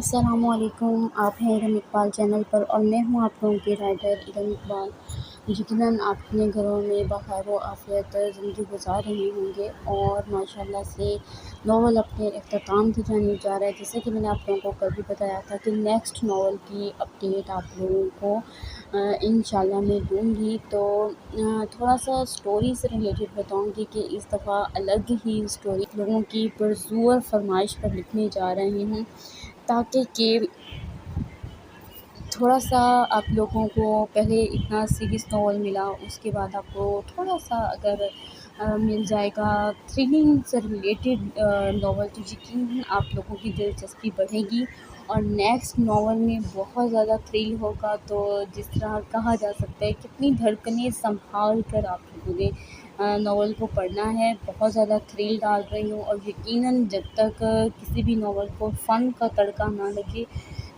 السلام علیکم، آپ ہیں ارم اقبال چینل پر اور میں ہوں آپ لوگوں کے رائٹر ارم اقبال۔ یقیناً آپ اپنے گھروں میں بخیر و عافیت زندگی گزار رہے ہوں گے اور ماشاءاللہ سے ناول اپنے اختتام کی جانب جا رہا ہے۔ جیسے کہ میں نے آپ لوگوں کو کل بھی بتایا تھا کہ نیکسٹ ناول کی اپڈیٹ آپ لوگوں کو انشاءاللہ میں دوں گی، تو تھوڑا سا اسٹوری سے ریلیٹڈ بتاؤں گی کہ اس دفعہ الگ ہی اسٹوری لوگوں کی پرزور فرمائش پر لکھنے جا رہے ہوں، تاکہ کہ تھوڑا سا آپ لوگوں کو پہلے اتنا سیریس ناول ملا، اس کے بعد آپ کو تھوڑا سا اگر مل جائے گا تھرلنگ سے ریلیٹڈ ناول، تو یقیناً آپ لوگوں کی دلچسپی بڑھے گی اور نیکسٹ ناول میں بہت زیادہ تھرل ہوگا۔ تو جس طرح کہا جا سکتا ہے کتنی دھڑکنیں سنبھال کر آپ لوگوں نے ناول کو پڑھنا ہے، بہت زیادہ تھرل ڈال رہی ہوں، اور یقیناً جب تک کسی بھی ناول کو فن کا تڑکا نہ لگے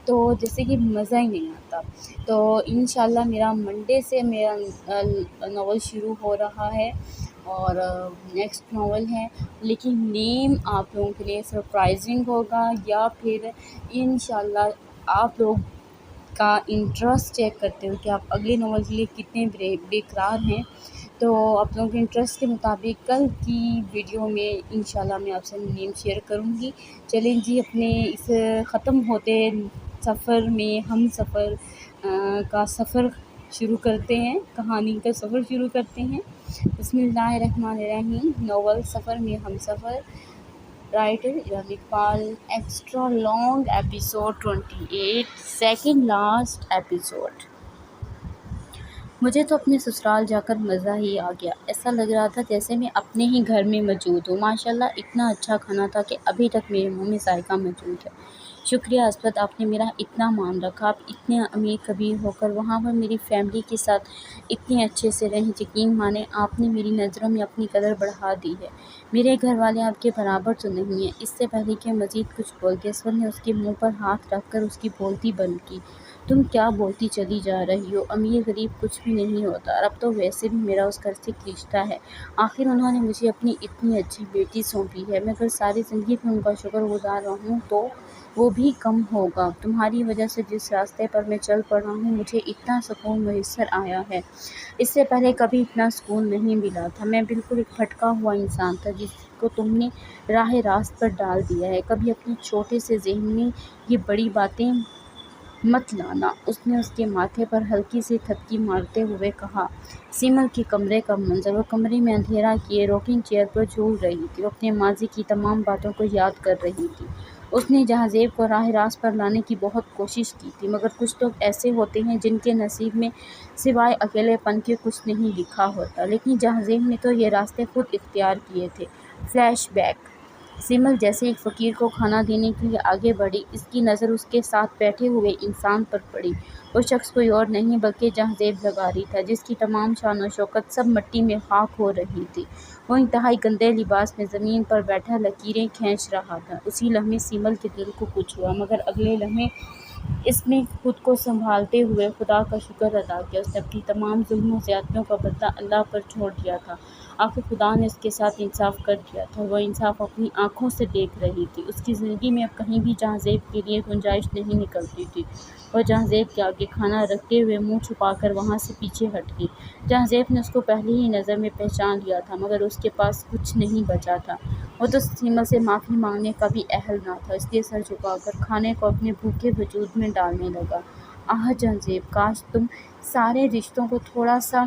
تو جیسے کہ مزہ ہی نہیں آتا۔ تو انشاءاللہ میرا منڈے سے میرا ناول شروع ہو رہا ہے اور نیکسٹ ناول ہے، لیکن نیم آپ لوگوں کے لیے سرپرائزنگ ہوگا، یا پھر انشاءاللہ آپ لوگ کا انٹرسٹ چیک کرتے ہوئے کہ آپ اگلے ناول کے لیے کتنے بے قرار ہیں۔ تو آپ لوگوں کے انٹرسٹ کے مطابق کل کی ویڈیو میں انشاءاللہ میں آپ سے نیم شیئر کروں گی۔ چلیں جی، اپنے اس ختم ہوتے سفر میں ہم سفر کا سفر شروع کرتے ہیں، کہانی کا سفر شروع کرتے ہیں۔ بسم اللہ الرحمن الرحیم۔ ناول سفر میں ہم سفر، writer Iram Iqbal, extra long episode 28، second last episode. مجھے تو اپنے سسرال جا کر مزہ ہی آ گیا، ایسا لگ رہا تھا جیسے میں اپنے ہی گھر میں موجود ہوں۔ ماشاءاللہ اتنا اچھا کھانا تھا کہ ابھی تک میرے منہ میں ذائقہ موجود ہے۔ شکریہ اسد، آپ نے میرا اتنا مان رکھا، آپ اتنے امیر کبیر ہو کر وہاں پر میری فیملی کے ساتھ اتنے اچھے سے رہیں، یقین مانیں آپ نے میری نظروں میں اپنی قدر بڑھا دی ہے۔ میرے گھر والے آپ کے برابر تو نہیں ہیں۔ اس سے پہلے کہ مزید کچھ بولتے اسد نے اس کے منہ پر ہاتھ رکھ کر اس کی بولتی بند کی۔ تم کیا بولتی چلی جا رہی ہو، امیر غریب کچھ بھی نہیں ہوتا، اور اب تو ویسے بھی میرا اس گھر سے رشتہ ہے۔ آخر انہوں نے مجھے اپنی اتنی اچھی بیٹی سونپی ہے، میں اگر ساری زندگی میں ان کا شکر گزار رہوں تو وہ بھی کم ہوگا۔ تمہاری وجہ سے جس راستے پر میں چل پڑا ہوں، مجھے اتنا سکون میسر آیا ہے، اس سے پہلے کبھی اتنا سکون نہیں ملا تھا۔ میں بالکل ایک بھٹکا ہوا انسان تھا جس کو تم نے راہ راست پر ڈال دیا ہے۔ کبھی اپنے چھوٹے سے ذہن میں یہ بڑی باتیں مت لانا، اس نے اس کے ماتھے پر ہلکی سی تھپکی مارتے ہوئے کہا۔ سیمل کے کمرے کا منظر، وہ کمرے میں اندھیرا کیے روکنگ چیئر پر جھول رہی تھی، وہ اپنے ماضی کی تمام باتوں کو یاد کر رہی تھی۔ اس نے جہازیب کو راہ راست پر لانے کی بہت کوشش کی تھی، مگر کچھ لوگ ایسے ہوتے ہیں جن کے نصیب میں سوائے اکیلے پن کے کچھ نہیں لکھا ہوتا، لیکن جہازیب نے تو یہ راستے خود اختیار کیے تھے۔ Flash back. سیمل جیسے ایک فقیر کو کھانا دینے کے لیے آگے بڑھی، اس کی نظر اس کے ساتھ بیٹھے ہوئے انسان پر پڑی۔ وہ شخص کوئی اور نہیں بلکہ جہازیب لغاری تھا، جس کی تمام شان و شوکت سب مٹی میں خاک ہو رہی تھی۔ وہ انتہائی گندے لباس میں زمین پر بیٹھا لکیریں کھینچ رہا تھا۔ اسی لمحے سیمل کے دل کو کچھ ہوا، مگر اگلے لمحے اس نے خود کو سنبھالتے ہوئے خدا کا شکر ادا کیا۔ اس نے اپنی تمام ظلم و زیادتیوں کا بدلہ اللہ پر چھوڑ دیا تھا، آخر خدا نے اس کے ساتھ انصاف کر دیا تھا، وہ انصاف اپنی آنکھوں سے دیکھ رہی تھی۔ اس کی زندگی میں اب کہیں بھی جہازیب کے لیے گنجائش نہیں نکلتی تھی۔ وہ جہازیب کے آگے کھانا رکھتے ہوئے منہ چھپا کر وہاں سے پیچھے ہٹ گئی۔ جہازیب نے اس کو پہلی ہی نظر میں پہچان لیا تھا، مگر اس کے پاس کچھ نہیں بچا تھا۔ وہ تو سیمل سے معافی مانگنے کا بھی اہل نہ تھا، اس لیے سر جھکا کر کھانے کو اپنے بھوکے وجود میں ڈالنے لگا۔ آہ جہازیب، کاش تم سارے رشتوں کو تھوڑا سا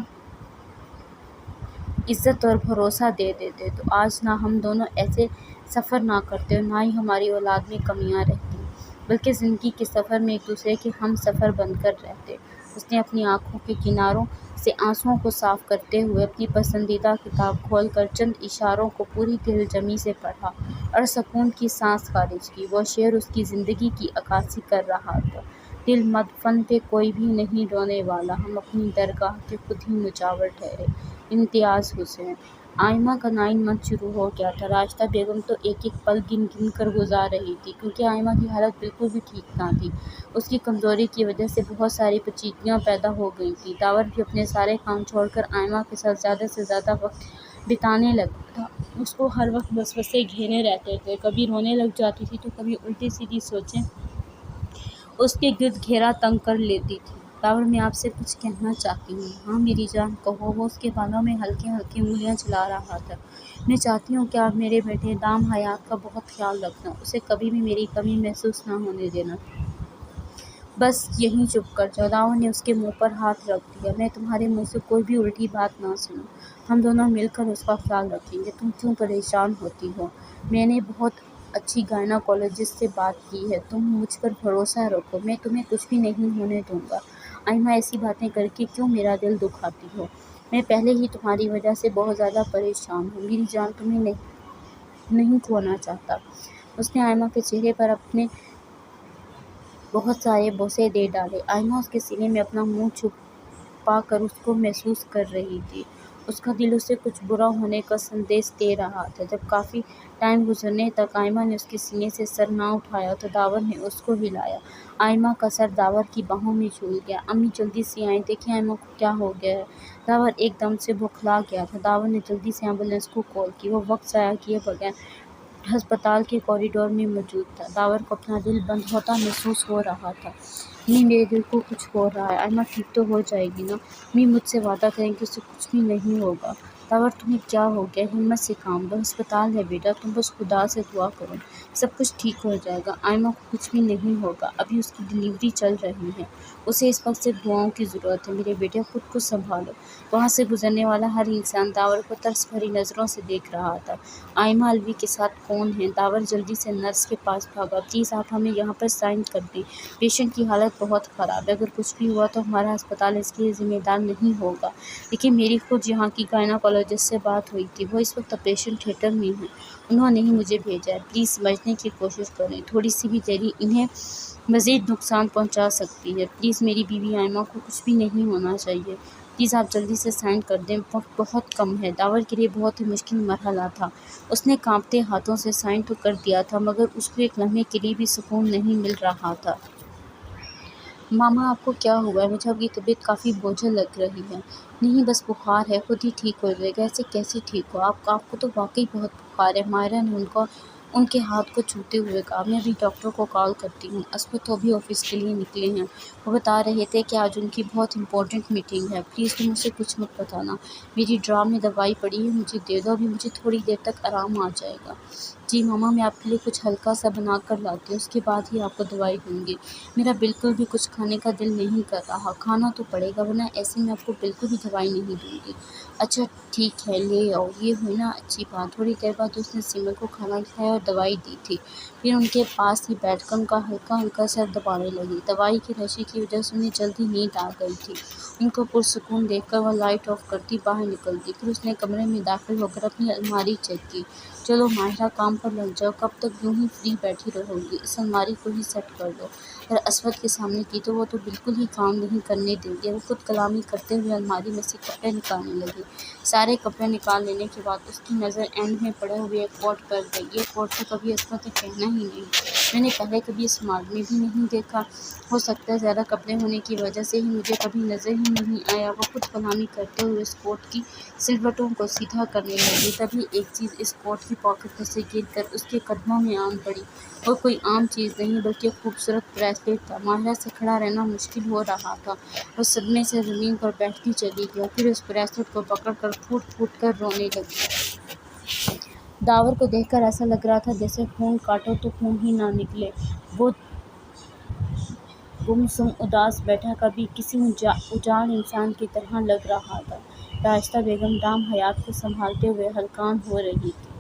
عزت اور بھروسہ دے دیتے، تو آج نہ ہم دونوں ایسے سفر نہ کرتے اور نہ ہی ہماری اولاد میں کمیاں رہتی، بلکہ زندگی کے سفر میں ایک دوسرے کے ہم سفر بن کر رہتے۔ اس نے اپنی آنکھوں کے کناروں سے آنسوؤں کو صاف کرتے ہوئے اپنی پسندیدہ کتاب کھول کر چند اشاروں کو پوری دل جمی سے پڑھا اور سکون کی سانس خارج کی۔ وہ شعر اس کی زندگی کی عکاسی کر رہا تھا۔ دل مدفن پہ کوئی بھی نہیں رونے والا، ہم اپنی درگاہ کے خود ہی نچھاور ٹھہرے۔ امتیاز حسین۔ آئمہ کا 9 منتھ شروع ہو گیا تھا۔ راجدہ بیگم تو ایک ایک پل گن گن کر گزار رہی تھی، کیونکہ آئمہ کی حالت بالکل بھی ٹھیک نہ تھی۔ اس کی کمزوری کی وجہ سے بہت ساری پیچیدگیاں پیدا ہو گئی تھیں۔ داور بھی اپنے سارے کام چھوڑ کر آئمہ کے ساتھ زیادہ سے زیادہ وقت بتانے لگا تھا۔ اس کو ہر وقت وسوسے گھیرے رہتے تھے، کبھی رونے لگ جاتی تھی تو کبھی الٹی سیدھی سوچیں اس کے گرد گھیرا تنگ کر لیتی تھی۔ داور میں آپ سے کچھ کہنا چاہتی ہوں۔ ہاں میری جان کہو۔ وہ اس کے بالوں میں ہلکی ہلکی انگلیاں چلا رہا تھا۔ میں چاہتی ہوں کہ آپ میرے بیٹے دام حیات کا بہت خیال رکھنا، اسے کبھی بھی میری کمی محسوس نہ ہونے دینا۔ بس یہیں چپ کر جاؤ۔ داور نے اس کے منہ پر ہاتھ رکھ دیا۔ میں تمہارے منہ سے کوئی بھی الٹی بات نہ سنوں۔ ہم دونوں مل کر اس کا خیال رکھیں گے۔ تم کیوں پریشان ہوتی ہو؟ میں نے بہت اچھی گائناکولوجسٹ سے بات کی ہے، تم مجھ پر بھروسہ رکھو، میں تمہیں کچھ بھی نہیں ہونے دوں گا۔ آئمہ ایسی باتیں کر کے کیوں میرا دل دکھاتی ہو؟ میں پہلے ہی تمہاری وجہ سے بہت زیادہ پریشان ہوں۔ میری جان تمہیں نہیں کھونا چاہتا۔ اس نے آئمہ کے چہرے پر اپنے بہت سارے بوسے دے ڈالے۔ آئمہ اس کے سینے میں اپنا منہ چھپا کر اس کو محسوس کر رہی تھی۔ اس کا دل اسے کچھ برا ہونے کا سندیش دے رہا تھا۔ جب کافی ٹائم گزرنے تک آئمہ نے اس کے سینے سے سر نہ اٹھایا تو داور نے اس کو ہلایا۔ آئمہ کا سر داور کی باہوں میں جھول گیا۔ امی جلدی سے آئیں، دیکھیں آئمہ کو کیا ہو گیا ہے۔ داور ایک دم سے بوکھلا گیا تھا۔ داور نے جلدی سے ایمبولینس کو کال کی۔ وہ وقت ضائع کیے بغیر ہسپتال کے کوریڈور میں موجود تھا۔ داور کو اپنا دل بند ہوتا محسوس ہو رہا تھا۔ امی میرے دل کو کچھ ہو رہا ہے، آئمہ ٹھیک تو ہو جائے گی نا؟ امی مجھ سے وعدہ کریں کہ اسے کچھ بھی نہیں ہوگا۔ داور تمہیں کیا ہو گیا؟ ہمت سے کام لو، ہسپتال ہے بیٹا، تم بس خدا سے دعا کرو، سب کچھ ٹھیک ہو جائے گا۔ آئمہ کو کچھ بھی نہیں ہوگا، ابھی اس کی ڈیلیوری چل رہی ہے، اسے اس وقت صرف دعاؤں کی ضرورت ہے۔ میرے بیٹے خود کو سنبھالو۔ وہاں سے گزرنے والا ہر انسان داور کو ترس بھری نظروں سے دیکھ رہا تھا۔ آئمہ الوی کے ساتھ کون ہے؟ داور جلدی سے نرس کے پاس بھاگا۔ پلیز آپ ہمیں یہاں پر سائن کر دیں، پیشنٹ کی حالت بہت خراب ہے، اگر کچھ بھی ہوا تو ہمارا ہسپتال اس کے لیے ذمہ دار نہیں ہوگا۔ لیکن میری خود یہاں کی گائناکولوجسٹ سے بات ہوئی تھی، وہ اس وقت آپریشن تھیٹر میں ہیں، انہوں نے ہی مجھے بھیجا ہے۔ پلیز سمجھنے کی کوشش کریں، تھوڑی سی بھی دیری انہیں مزید نقصان پہنچا سکتی ہے۔ پلیز میری بیوی آئمہ کو کچھ بھی نہیں ہونا چاہیے، پلیز آپ جلدی سے سائن کر دیں، وقت بہت کم ہے۔ داور کے لیے بہت ہی مشکل مرحلہ تھا۔ اس نے کانپتے ہاتھوں سے سائن تو کر دیا تھا مگر اس کو ایک لمحے کے لیے بھی سکون نہیں مل رہا تھا۔ ماما آپ کو کیا ہوا ہے؟ مجھے آپ کی طبیعت کافی بوجھل لگ رہی ہے۔ نہیں بس بخار ہے، خود ہی ٹھیک ہو جائے گا۔ ایسے کیسے ٹھیک ہو؟ آپ کو تو واقعی بہت بخار ہے۔ ماہرہ نے ان کے ہاتھ کو چھوتے ہوئے کہا۔ میں ابھی ڈاکٹر کو کال کرتی ہوں۔ اسود تو ابھی آفس کے لیے نکلے ہیں، وہ بتا رہے تھے کہ آج ان کی بہت امپورٹنٹ میٹنگ ہے۔ پلیز تم مجھ سے کچھ مت بتانا، میری ڈرا میں دوائی پڑی ہے، مجھے دے دو، ابھی مجھے تھوڑی دیر تک آرام آ جائے گا۔ جی ماما میں آپ کے لیے کچھ ہلکا سا بنا کر لاتی ہوں، اس کے بعد ہی آپ کو دوائی دوں گی۔ میرا بالکل بھی کچھ کھانے کا دل نہیں کر رہا، کھانا تو پڑے گا ورنہ ایسے میں آپ کو بالکل بھی دوائی نہیں دوں گی۔ اچھا ٹھیک ہے لے آؤ، یہ ہوئی نا اچھی بات۔ تھوڑی دیر بعد اس نے سمر کو کھانا کھلایا اور دوائی دی تھی، پھر ان کے پاس ہی بیٹھ کر ان کا ہلکا ہلکا سر دبانے لگی۔ دوائی کے نشے کی وجہ سے انہیں جلد ہی نیند آ گئی تھی۔ ان کو پرسکون دیکھ کر وہ لائٹ آف کرتی باہر نکلتی، پھر اس نے کمرے میں داخل ہو کر اپنی الماری چیک کی۔ چلو ماہرہ کام پر لگ جاؤ، کب تک یوں ہی فری بیٹھی رہو گی؟ اس الماری کو ہی سیٹ کر دو۔ اگر اسود کے سامنے کی تو وہ تو بالکل ہی کام نہیں کرنے دیں گے۔ وہ خود کلامی کرتے ہوئے الماری میں سے کپڑے نکالنے لگے۔ سارے کپڑے نکال لینے کے بعد اس کی نظر اینڈ میں پڑے ہوئے ایک کوٹ پر گئی۔ یہ کوٹ تو کبھی اسود نے پہنا ہی نہیں، میں نے پہلے کبھی اس مال میں بھی نہیں دیکھا، ہو سکتا ہے زیادہ کپڑے ہونے کی وجہ سے ہی مجھے کبھی نظر ہی نہیں آیا۔ وہ خود کلامی کرتے ہوئے اس کوٹ کی سلوٹوں کو سیدھا کرنے لگی۔ تبھی ایک چیز اس کوٹ کی پاکٹ میں سے گر کر اس کے قدموں میں آن پڑی۔ وہ کوئی عام چیز نہیں بلکہ خوبصورت بریسلیٹ تھا۔ ماہرہ سے کھڑا رہنا مشکل ہو رہا تھا، وہ صدمے سے زمین پر بیٹھتی چلی گئی، پھر اس بریسلیٹ کو پکڑ کر پھوٹ پھوٹ کر رونے لگی۔ داور کو دیکھ کر ایسا لگ رہا تھا جیسے خون کاٹو تو خون ہی نہ نکلے۔ وہ گمسم اداس بیٹھا کبھی کسی اجاڑ انسان کی طرح لگ رہا تھا۔ راشدہ بیگم دام حیات کو سنبھالتے ہوئے ہلکان ہو رہی تھی۔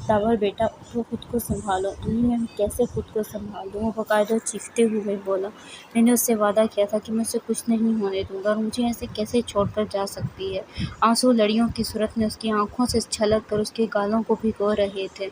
داور بیٹا اٹھو، خود کو سنبھالو۔ امی میں کیسے خود کو سنبھالوں؟ وہ باقاعدہ چیختے ہوئے بولا۔ میں نے اس سے وعدہ کیا تھا کہ میں اسے کچھ نہیں ہونے دوں گا اور مجھے ایسے کیسے چھوڑ کر جا سکتی ہے؟ آنسو لڑیوں کی صورت میں اس کی آنکھوں سے چھلک کر اس کے گالوں کو بھگو رہے تھے۔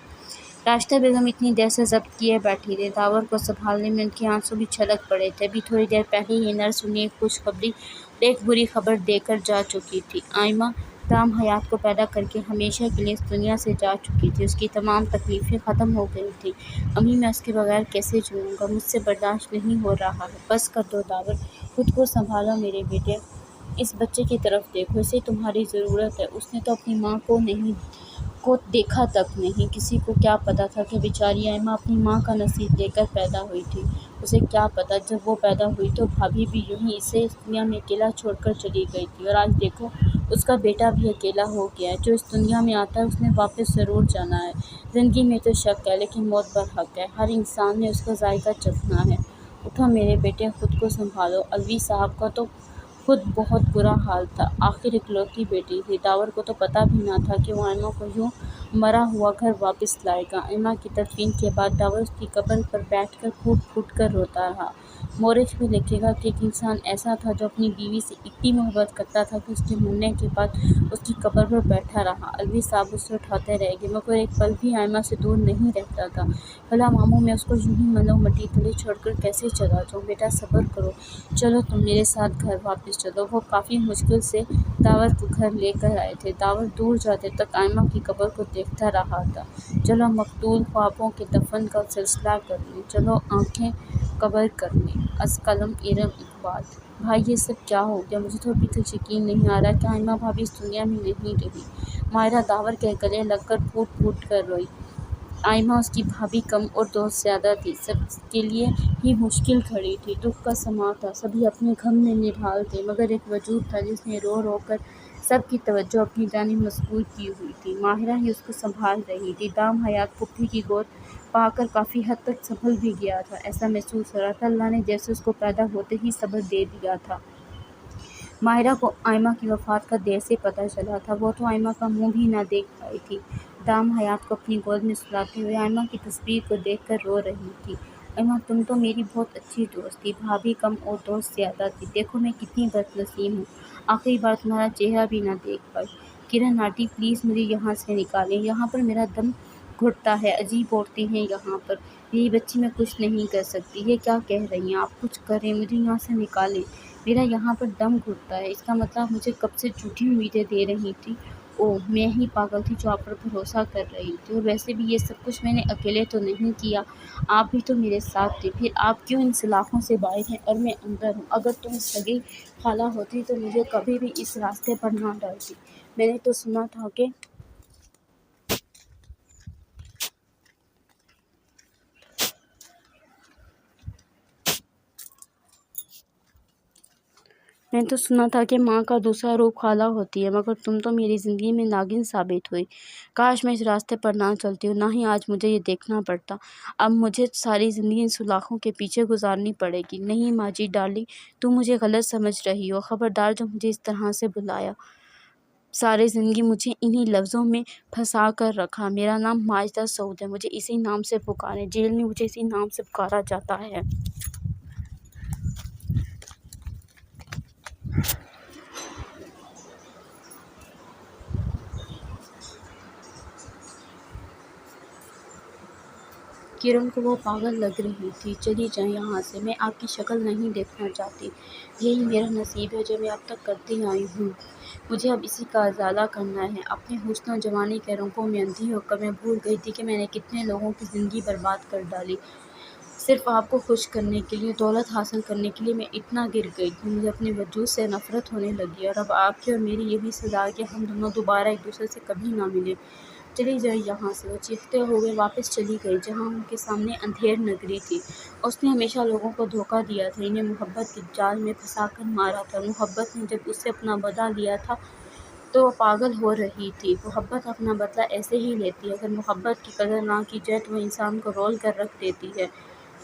راشدہ بیگم اتنی دیر سے ضبط کیے بیٹھی تھی، داور کو سنبھالنے میں ان کے آنسو بھی چھلک پڑے تھے۔ ابھی تھوڑی دیر پہلے ہی نرس انہیں ایک خوشخبری اور ایک بری خبر دے کر جا چکی تھی۔ آئمہ دام حیات کو پیدا کر کے ہمیشہ کے لیے اس دنیا سے جا چکی تھی، اس کی تمام تکلیفیں ختم ہو گئی تھیں۔ امی میں اس کے بغیر کیسے جیوں گا؟ مجھ سے برداشت نہیں ہو رہا ہے، بس کر دو داور، خود کو سنبھالو میرے بیٹے، اس بچے کی طرف دیکھو، اسے تمہاری ضرورت ہے، اس نے تو اپنی ماں کو نہیں کو دیکھا تک نہیں۔ کسی کو کیا پتہ تھا کہ بیچاری ایما اپنی ماں کا نصیب لے کر پیدا ہوئی تھی۔ اسے کیا پتہ جب وہ پیدا ہوئی تو بھابھی بھی یوں ہی اسے اس دنیا میں اکیلا چھوڑ کر چلی گئی تھی، اور آج دیکھو اس کا بیٹا بھی اکیلا ہو گیا ہے۔ جو اس دنیا میں آتا ہے اس نے واپس ضرور جانا ہے۔ زندگی میں تو شک ہے لیکن موت برحق ہے، ہر انسان نے اس کا ذائقہ چکھنا ہے۔ اٹھو میرے بیٹے، خود کو سنبھالو۔ الوی صاحب کا تو خود بہت برا حال تھا، آخر اکلوتی بیٹی تھی۔ داور کو تو پتہ بھی نہ تھا کہ وہ ایما کو یوں مرا ہوا گھر واپس لائے گا۔ ایما کی تدفین کے بعد داور اس کی قبر پر بیٹھ کر پھوٹ پھوٹ کر روتا رہا۔ مورخ بھی لکھے گا کہ ایک انسان ایسا تھا جو اپنی بیوی سے اتنی محبت کرتا تھا کہ اس کے مرنے کے بعد اس کی قبر پر بیٹھا رہا۔ الوی صاحب اسے اٹھاتے رہ گئے مگر ایک پل بھی ایما سے دور نہیں رہتا تھا۔ بھلا ماموں میں اس کو یوں ہی منو مٹی تلے چھوڑ کر کیسے چلا جاؤں؟ بیٹا صبر کرو، چلو تم میرے ساتھ گھر واپس چلو۔ وہ کافی مشکل سے داور کو گھر لے کر آئے تھے۔ داور دور جاتے تک ایما کی قبر کو دیکھتا رہا تھا۔ چلو مقتول خوابوں کے دفن کا سلسلہ کرنے، چلو آنکھیں قبر کرنے۔ از قلم ارم اقبال۔ بھائی یہ سب کیا ہو گیا؟ مجھے تو ابھی تک یقین نہیں آ رہا کہ ایما بھابھی اس دنیا میں نہیں رہی۔ ماہرہ داور کے گلے لگ کر پھوٹ پھوٹ کر روئی۔ ایما اس کی بھابھی کم اور دوست زیادہ تھی، سب کے لیے ہی مشکل کھڑی تھی۔ دکھ کا سماں تھا، سبھی اپنے غم میں نڈھال تھے، مگر ایک وجود تھا جس نے رو رو کر سب کی توجہ اپنی جانب مصبور کی ہوئی تھی۔ ماہرہ ہی اس کو سنبھال رہی تھی۔ دام حیات پھپھی کی گود پا کر کافی حد تک سنبھل بھی گیا تھا، ایسا محسوس ہو رہا تھا اللہ نے جیسے اس کو پیدا ہوتے ہی صبر دے دیا تھا۔ ماہرہ کو ایما کی وفات کا دیر سے پتہ چلا تھا، وہ تو ایما کا منہ بھی نہ دیکھ پائی تھی۔ دام حیات کو اپنی گود میں سلاتے ہوئے ایما کی تصویر کو دیکھ کر رو رہی تھی۔ ایما تم تو میری بہت اچھی دوست تھی، بھابھی کم اور دوست زیادہ تھی، دیکھو میں کتنی بد نصیب ہوں، آخری بار تمہارا چہرہ بھی نہ دیکھ پائی۔ کرن آنٹی پلیز مجھے یہاں سے نکالیں، یہاں پر میرا دم گھٹتا ہے، عجیب عورتیں ہیں یہاں پر، میری بچی میں کچھ نہیں کر سکتی۔ یہ کیا کہہ رہی ہیں آپ؟ کچھ کریں، مجھے یہاں سے نکالیں، میرا یہاں پر دم گھٹتا ہے۔ اس کا مطلب مجھے کب سے جھوٹی امیدیں دے رہی تھی؟ اوہ میں ہی پاگل تھی جو آپ پر بھروسہ کر رہی تھی، اور ویسے بھی یہ سب کچھ میں نے اکیلے تو نہیں کیا، آپ بھی تو میرے ساتھ تھے، پھر آپ کیوں ان سلاخوں سے باہر ہیں اور میں اندر ہوں؟ اگر تم سگی خالہ ہوتی تو مجھے کبھی بھی اس راستے پر نہ ڈالتی۔ میں نے تو سنا تھا کہ ماں کا دوسرا روپ خالہ ہوتی ہے، مگر تم تو میری زندگی میں ناگن ثابت ہوئی۔ کاش میں اس راستے پر نہ چلتی، اور نہ ہی آج مجھے یہ دیکھنا پڑتا۔ اب مجھے ساری زندگی ان سلاخوں کے پیچھے گزارنی پڑے گی۔ نہیں ماجی ڈارلنگ، تم مجھے غلط سمجھ رہی ہو، خبردار جو مجھے اس طرح سے بلایا۔ ساری زندگی مجھے انہی لفظوں میں پھنسا کر رکھا۔ میرا نام ماجدہ سعود ہے، مجھے اسی نام سے پکاریں، جیل میں مجھے اسی نام سے پکارا جاتا ہے۔ کرن کو وہ پاگل لگ رہی تھی۔ چلی جائیں یہاں سے، میں آپ کی شکل نہیں دیکھنا چاہتی، یہی میرا نصیب ہے جو میں اب تک کرتی آئی ہوں، مجھے اب اسی کا ازالہ کرنا ہے۔ اپنے حسن و جوانی کے رنگوں میں اندھی ہو کر میں بھول گئی تھی کہ میں نے کتنے لوگوں کی زندگی برباد کر ڈالی، صرف آپ کو خوش کرنے کے لیے، دولت حاصل کرنے کے لیے میں اتنا گر گئی تھی، مجھے اپنے وجود سے نفرت ہونے لگی، اور اب آپ کی اور میری یہی سزا ہے کہ ہم دونوں دوبارہ ایک دوسرے سے کبھی نہ ملیں۔ چلی جائیں یہاں سے۔ وہ چیختے ہوئے واپس چلی گئی جہاں ان کے سامنے اندھیر نگری تھی۔ اس نے ہمیشہ لوگوں کو دھوکہ دیا تھا، انہیں محبت کے جال میں پھنسا کر مارا تھا، اور محبت نے جب اس سے اپنا بدلہ لیا تھا تو وہ پاگل ہو رہی تھی۔ محبت اپنا بدلہ ایسے ہی لیتی ہے، اگر محبت کی قدر نہ کی جائے تو وہ انسان کو رول کر رکھ دیتی ہے،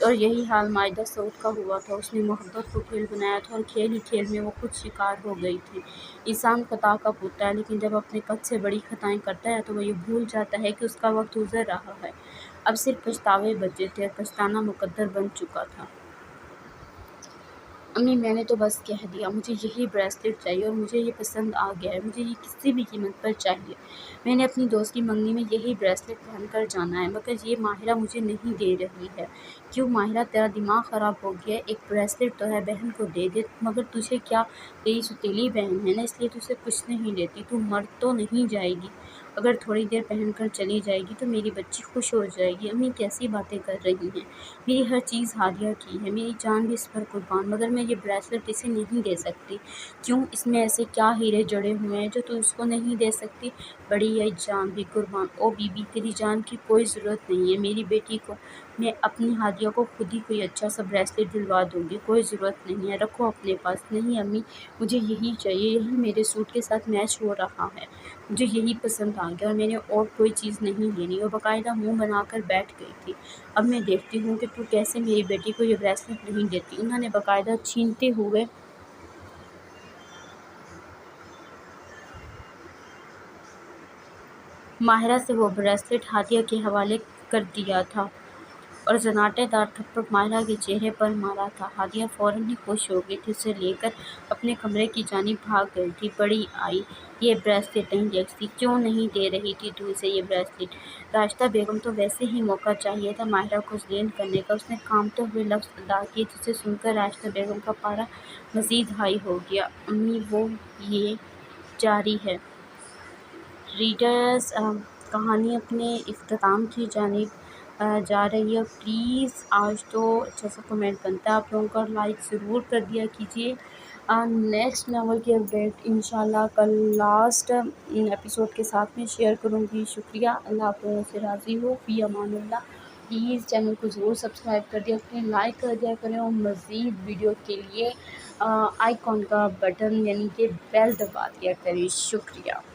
اور یہی حال ماجدہ سعود کا ہوا تھا۔ اس نے محبت کو کھیل بنایا تھا، اور کھیل ہی کھیل میں وہ خود شکار ہو گئی تھی۔ انسان خطا کا پتلا ہے، لیکن جب اپنے قد سے بڑی خطائیں کرتا ہے تو وہ یہ بھول جاتا ہے کہ اس کا وقت گزر رہا ہے، اب صرف پچھتاوے بچے تھے، اور پچھتانا مقدر بن چکا تھا۔ امی میں نے تو بس کہہ دیا، مجھے یہی بریسلیٹ چاہیے، اور مجھے یہ پسند آ گیا ہے، مجھے یہ کسی بھی قیمت پر چاہیے، میں نے اپنی دوست کی منگنی میں یہی بریسلیٹ پہن کر جانا ہے، مگر یہ ماہرہ مجھے نہیں دے رہی ہے۔ کیوں ماہرہ تیرا دماغ خراب ہو گیا ہے؟ ایک بریسلیٹ تو ہے، بہن کو دے دے، مگر تجھے کیا، تیری سوتیلی بہن ہے نا، اس لیے تو اسے کچھ نہیں دیتی، تو مر تو نہیں جائے گی؟ اگر تھوڑی دیر پہن کر چلی جائے گی تو میری بچی خوش ہو جائے گی۔ امی کیسی باتیں کر رہی ہیں، میری ہر چیز ہادیہ کی ہے، میری جان بھی اس پر قربان، مگر میں یہ بریسلٹ اسے نہیں دے سکتی۔ کیوں؟ اس میں ایسے کیا ہیرے جڑے ہوئے ہیں جو تو اس کو نہیں دے سکتی؟ بڑی یہ جان بھی قربان۔ او بی بی، تیری جان کی کوئی ضرورت نہیں ہے، میری بیٹی کو میں اپنی ہادیہ کو خود ہی کوئی اچھا سا بریسلٹ دلوا دوں گی، کوئی ضرورت نہیں ہے، رکھو اپنے پاس۔ نہیں امی، مجھے یہی چاہیے، یہی میرے سوٹ کے ساتھ میچ ہو رہا ہے، مجھے یہی پسند آ گیا اور میں نے اور کوئی چیز نہیں لینی۔ وہ باقاعدہ منہ بنا کر بیٹھ گئی تھی۔ اب میں دیکھتی ہوں کہ تو کیسے میری بیٹی کو یہ بریسلٹ نہیں دیتی۔ انہوں نے باقاعدہ چھینتے ہوئے ماہرہ سے وہ بریسلٹ ہادیہ کے حوالے کر دیا تھا اور زناٹے دار تھپڑ ماہرہ کے چہرے پر مارا تھا۔ ہادیہ فوراً ہی خوش ہو گئی تھی، اسے لے کر اپنے کمرے کی جانب بھاگ گئی تھی۔ بڑی آئی، یہ بریسلٹ نہیں دیکھتی، کیوں نہیں دے رہی تھی تو اسے یہ بریسلٹ؟ راشدہ بیگم تو ویسے ہی موقع چاہیے تھا ماہرہ کو ذلیل کرنے کا۔ اس نے کانپتے ہوئے لفظ ادا کیے جسے سن کر راشدہ بیگم کا پارا مزید ہائی ہو گیا۔ امی وہ یہ جاری ہے۔ ریڈرز، کہانی اپنے اختتام کی جانب جا رہی ہے۔ پلیز آج تو اچھا سا کمنٹ بنتا ہے آپ لوگوں کا، لائک ضرور کر دیا کیجیے۔ نیکسٹ ناول کی اپڈیٹ انشاءاللہ کل لاسٹ ایپیسوڈ کے ساتھ میں شیئر کروں گی۔ شکریہ، اللہ آپ لوگوں سے راضی ہو، فی امان اللہ۔ پلیز چینل کو ضرور سبسکرائب کر دیا کریں، لائک کر دیا کریں اور مزید ویڈیو کے لیے آئیکن کا بٹن یعنی کہ بیل دبا دیا کریں۔ شکریہ۔